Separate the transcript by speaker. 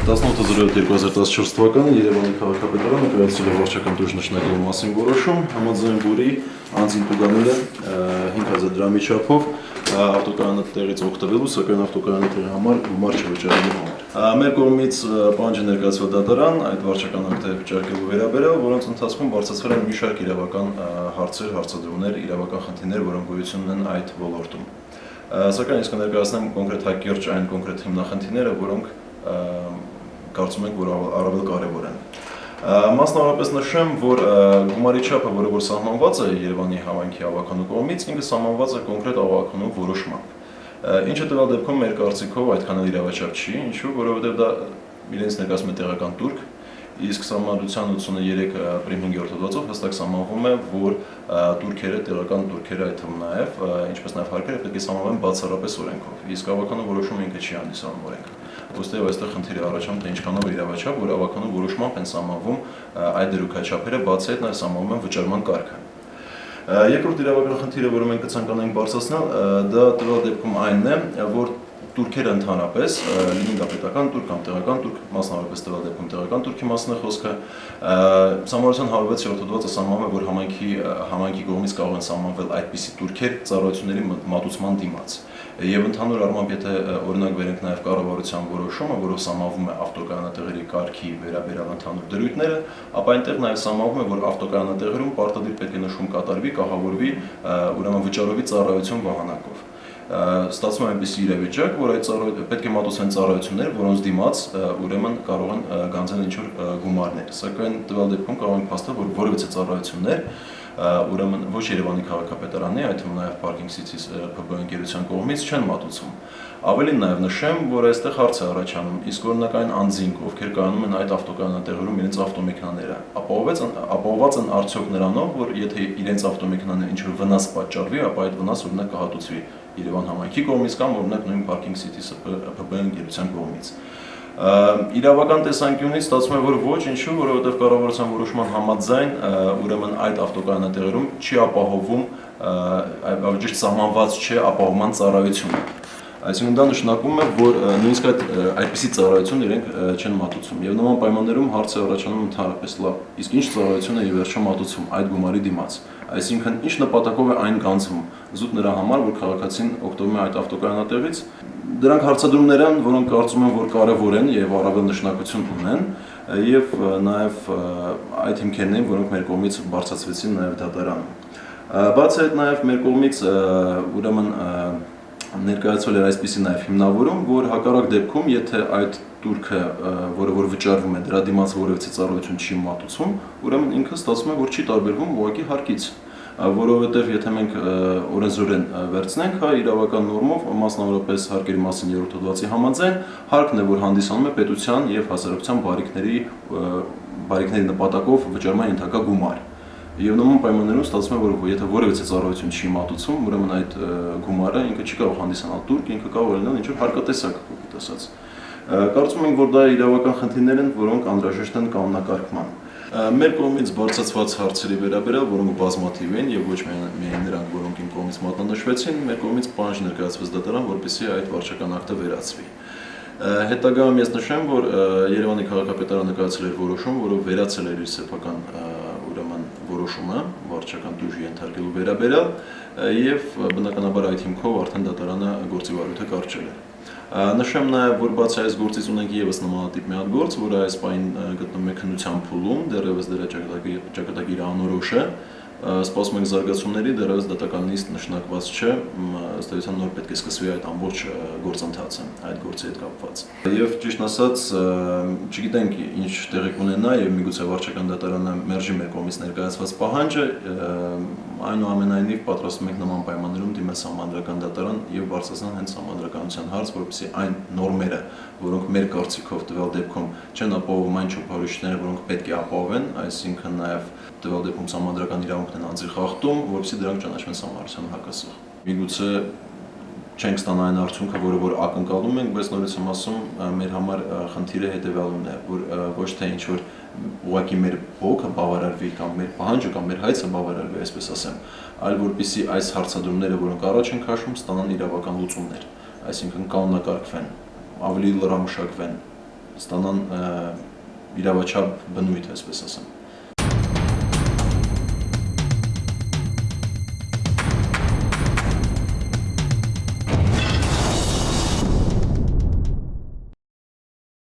Speaker 1: 18/07/2014 թվականը Երևանի քաղաքապետարանը կայացրել է վարչական տույժ նշանակելու մասին որոշում, համաձայն որի անձին տուգանել է 5000 դրամի չափով ավտոկայանը տեղից օգտվելու, սակայն ավտոկայանը տեղի համար գումար չվճարելու համար։ Մեր կողմից պահանջ է ներկայացվել դատարան այդ վարչական ակտը վճարելու վերաբերյալ, որոնց ընթացքում բարձրացվել են մի շարք իրավական հարցեր, հարցադրումներ, իրավական խնդիրներ, որոնք գոյություն ունեն այդ ոլորտում։ Սակայն ես կներկայացնեմ կոնկրետ հակիրճ այն կոնկրետ հիմնախնդիրները, որոնք կարծում ենք, որ առավել կարևոր են։ Մասնավորապես նշեմ, որ գումարի չափը, որը սահմանված է Երևանի համայնքի ավականու կողմից, ինքը սահմանված է կոնկրետ ավականու որոշմամբ։ Ինչը տվյալ դեպքում մեր կարծիքով այդքան էլ իրավաչափ չի, ինչու, որովհետև դա իրենց ներկայացնում է տեղական տուրք, իսկ Սահմանադրության 83 պրիմ 5-րդ հոդվածով հստակ սահմանվում է, որ տուրքերը, տեղական տուրքերը այդ թվում նաև, ինչպես նաև հարկերը պետք է սահմանվեն բացառապես օրենքով, իսկ ավականու որոշումը ինքը չի հանդիսանում օրենք։ Ոստեղ այստեղ խնդիր է առաջանում, թե ինչքանով է իրավաչափ, որ ավականու որոշմամբ են սահմանվում այդ դրույքաչափերը, բացի այդ նաև սահմանվում են վճարման կարգը։ Երկրորդ իրավական խնդիրը, որը մենք կցանկանայինք բարձրացնել, դա տվյալ դեպքում այնն է, որ տուրքերը ընդհանրապես, լինի դա պետական տուրք կամ տեղական տուրք, մասնավորապես տվյալ դեպքում տեղական տուրքի մասն է խոսքը, Սահմանադրության 106-րդ հոդվածը սահմանում է, որ համայնքի կողմից կարող են սահմանվել այդպիսի տուրքեր ծառայությունների մատուցման դիմաց։ Եվ ընդհանուր առմամբ, եթե օրինակ վերենք նաև կառավարության որոշումը, որով սահմանվում է ավտոկայանատեղերի կարգի վերաբերյալ ընդհանուր դրույթները, ապա այնտեղ նաև սահմանվում է, որ ավտոկայանատեղերում պարտադիր պետք է նշում կատարվի, կահավորվի, ուրեմն վճարովի ծառայություն վահանակով։ Ստացվում է այնպիսի իրավիճակ, որ այդ պետք է մատուցվեն ծառայություններ, որոնց դիմաց ուրեմն կարող են գանձել ինչ-որ գումարներ, սակայն տվյալ դեպքում կարող են փաստել, որ որևէ ծառայություններ ուրեմն ոչ Երևանի քաղաքապետարանի, այդ թվում նաև Parking Cities ՓԲ ընկերության կողմից չեն մատուցում։ Ավելին նաև նշեմ, որ այստեղ հարց է առաջանում, իսկ օրինակ այն անձինք, ովքեր կայանում են այդ ավտոկայանատեղերում իրենց ավտոմեքենաները, ապահովված են արդյոք նրանով, որ եթե իրենց ավտոմեքենաներին ինչ-որ վնաս պատճառվի, ապա այդ վնասը օրինակ կհատուցվի Երևան համայնքի կողմից կամ օրինակ նույն Parking Cities ՓԲ ընկերության կողմից։ Իրավական տեսանկյունից ստացվում է, որ ոչ, ինչու, որովհետև կառավարության որոշման համաձայն ուրեմն այդ ավտոկայանատեղերում չի ապահովում, ճիշտ սահմանված չէ ապահովման ծառայությունը։ Այսինքն դա նշանակում է, որ նույնիսկ այդպիսի ծառայություն իրենք չեն մատուցում։ Եվ նման պայմաններում հարց է առաջանում ընդհանրապես լավ, իսկ ինչ ծառայություն է ի վերջո մատուցվում այդ գումարի դիմաց։ Այսինքն ինչ նպատակով է այն գանձվում զուտ նրա համար, որ քաղաքացին օգտվում է այդ ավտոկայանատեղից։ Դրանք հարցադրումներ են, որոնք կարծում եմ, որ կարևոր են եւ առավել նշանակություն ունեն, եւ նաեւ այդ հիմքերն են, որոնք մեր կողմից բարձրացվեցին նաեւ դատարանում։ Բացի այդ նաեւ մեր կողմից ուրեմն ներկայացվել էր այսպիսի նաև հիմնավորում, որ հակառակ դեպքում, եթե այդ տուրքը, որը որ վճարվում է, դրա դիմաց որևէ ծառայություն չի մատուցվում, ուրեմն ինքը ստացվում է, որ չի տարբերվում ուղղակի հարկից, որովհետև եթե մենք օրենսդրորեն վերցնենք, իրավական նորմով, մասնավորապես հարկերի մասին 3-րդ հոդվածի համաձայն, հարկն է, որ հանդիսանում է պետության եւ հասարակության բարիքների նպատակով վճարման ենթակա գումար։ Եվ նման պայմաններում ստացվում է, որ եթե որևէ ծառայություն չի մատուցվում, ուրեմն այդ գումարը ինքը չի կարող հանդիսանալ տուրք, ինքը կարող է լինել ինչ-որ հարկատեսակ, կոպիտ ասած։ Կարծում ենք, որ դա իրավական խնդիրներ են, որոնք անհրաժեշտ են կանոնակարգման։ Մեր կողմից բարձրացված հարցերի վերաբերյալ, որոնք բազմաթիվ են եւ ոչ միայն նրանք, որոնք իմ կողմից մատնանշվեցին, մեր կողմից պահանջ ներկայացվեց դատարան, որպեսզի այդ վարչական ակտը վերացվի։ Հետագայում ես նշեմ, որ Երևանի քաղաքապետարանը կայացրել էր որոշում, որով վերացել էր իր սեփական որոշումը վարչական տույժի ենթարկելու վերաբերյալ եւ բնականաբար այդ հիմքով արդեն դատարանը գործի վարույթը կարճել է։ Նշեմ նաեւ, որ բացի այս գործից ունենք եւս նմանատիպ մի հատ գործ, որը այս պահին գտնվում է քննության փուլում, դեռևս դրա ճակատագիրը անորոշ է, սպասում ենք զարգացումների, դեռևս դատական նիստ նշանակված չէ, ըստ էության նոր պետք է սկսվի այդ ամբողջ գործընթացը այդ գործի հետ կապված։ Եվ ճիշտ ասած, չգիտենք ինչ տեղի կունենա եւ միգուցե վարչական դատարանը մերժի մեր կողմից ներկայացված պահանջը, այնուամենայնիվ պատրաստվում ենք նման պայմաններում դիմել Սահմանադրական դատարան եւ բարձրացնել հենց Սահմանադրականության հարց, որպեսզի այն նորմերը, որոնք մեր կարծիքով տվյալ դեպքում չեն ապահովում այն չափորոշիչները, որոնք պետք է ապահովեն, այսինքն նաեւ տվյալ դեպքում Սահմանադրական իրավունքն են անձի խախտում, որպեսզի դրանք ճանաչվեն Սահմանադրության հակասող։ Միգուցե չենք ստանա այն արդյունքը, որը որ ակնկալում ենք, բայց նորից եմ ասում, մեր համար խնդիրը հետեւյալն է, որ ոչ թե ինչ որ ուղղակի մեր բողոքը բավարարվի կամ մեր պահանջը կամ մեր հայցը բավարարվի, այսպես ասեմ, այլ որպեսզի այս հարցադրումները, որոնք առաջ են քաշում, ստանան իրավական լուծումներ, այսինքն կանոնակարգվեն, ավելի լրամշակվեն ստանան իրավաչափ բնույթ, այսպես ասեմ։